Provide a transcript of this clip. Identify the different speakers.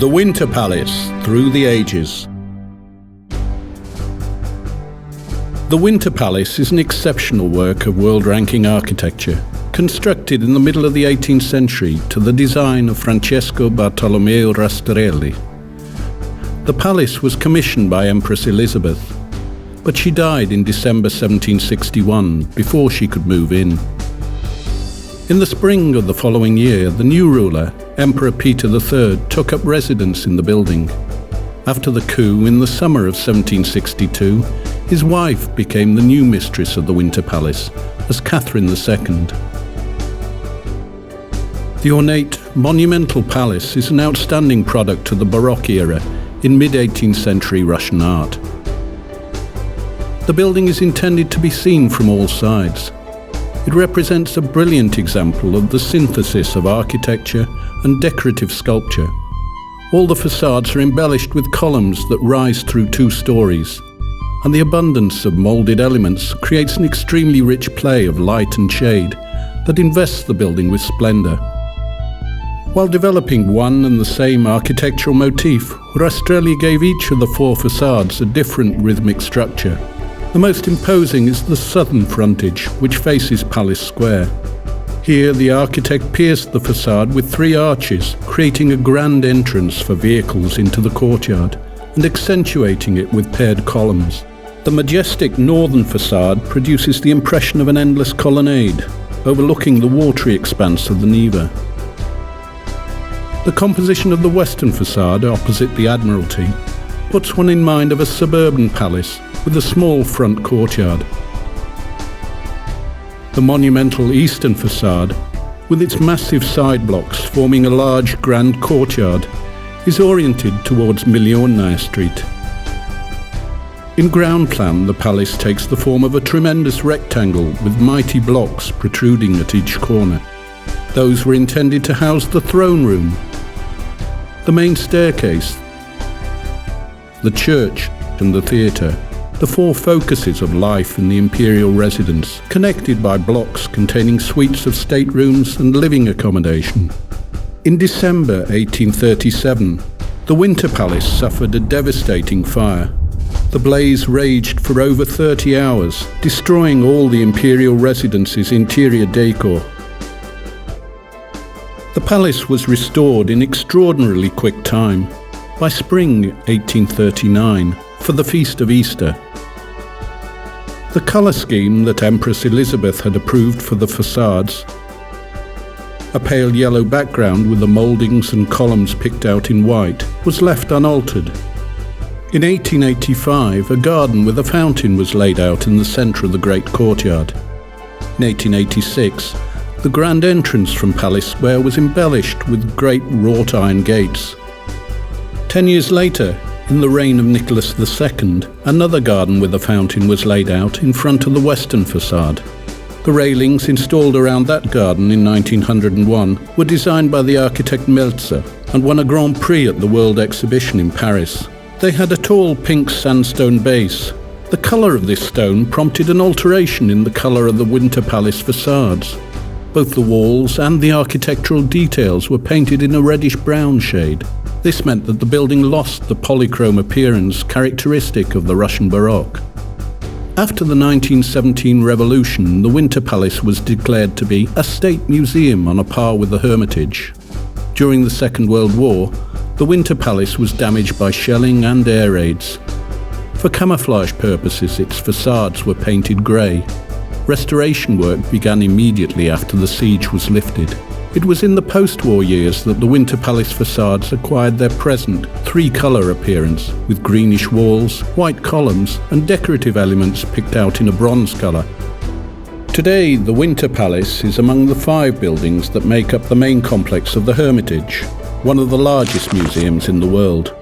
Speaker 1: The Winter Palace Through the Ages. The Winter Palace is an exceptional work of world-ranking architecture, constructed in the middle of the 18th century to the design of Francesco Bartolomeo Rastrelli. The palace was commissioned by Empress Elizabeth, but she died in December 1761 before she could move in. In the spring of the following year, the new ruler, Emperor Peter III, took up residence in the building. After the coup in the summer of 1762, his wife became the new mistress of the Winter Palace as Catherine II. The ornate, monumental palace is an outstanding product of the Baroque era in mid-18th century Russian art. The building is intended to be seen from all sides. It represents a brilliant example of the synthesis of architecture and decorative sculpture. All the facades are embellished with columns that rise through 2 stories, and the abundance of moulded elements creates an extremely rich play of light and shade that invests the building with splendour. While developing one and the same architectural motif, Rastrelli gave each of the 4 facades a different rhythmic structure. The most imposing is the southern frontage, which faces Palace Square. Here, the architect pierced the facade with 3 arches, creating a grand entrance for vehicles into the courtyard and accentuating it with paired columns. The majestic northern facade produces the impression of an endless colonnade, overlooking the watery expanse of the Neva. The composition of the western facade, opposite the Admiralty, puts one in mind of a suburban palace with a small front courtyard. The monumental eastern facade, with its massive side blocks forming a large grand courtyard, is oriented towards Millionnaire Street. In ground plan, the palace takes the form of a tremendous rectangle with mighty blocks protruding at each corner. Those were intended to house the throne room, the main staircase, the church and the theatre, the 4 focuses of life in the imperial residence, connected by blocks containing suites of staterooms and living accommodation. In December 1837, the Winter Palace suffered a devastating fire. The blaze raged for over 30 hours, destroying all the imperial residence's interior decor. The palace was restored in extraordinarily quick time, by spring 1839, for the Feast of Easter. The colour scheme that Empress Elizabeth had approved for the facades, a pale yellow background with the mouldings and columns picked out in white, was left unaltered. In 1885, a garden with a fountain was laid out in the centre of the great courtyard. In 1886, the grand entrance from Palace Square was embellished with great wrought iron gates. 10 years later, in the reign of Nicholas II, another garden with a fountain was laid out in front of the western facade. The railings installed around that garden in 1901 were designed by the architect Meltzer and won a Grand Prix at the World Exhibition in Paris. They had a tall pink sandstone base. The colour of this stone prompted an alteration in the colour of the Winter Palace facades. Both the walls and the architectural details were painted in a reddish-brown shade. This meant that the building lost the polychrome appearance characteristic of the Russian Baroque. After the 1917 revolution, the Winter Palace was declared to be a state museum on a par with the Hermitage. During the Second World War, the Winter Palace was damaged by shelling and air raids. For camouflage purposes, its facades were painted grey. Restoration work began immediately after the siege was lifted. It was in the post-war years that the Winter Palace facades acquired their present 3-colour appearance, with greenish walls, white columns and decorative elements picked out in a bronze colour. Today, the Winter Palace is among the 5 buildings that make up the main complex of the Hermitage, one of the largest museums in the world.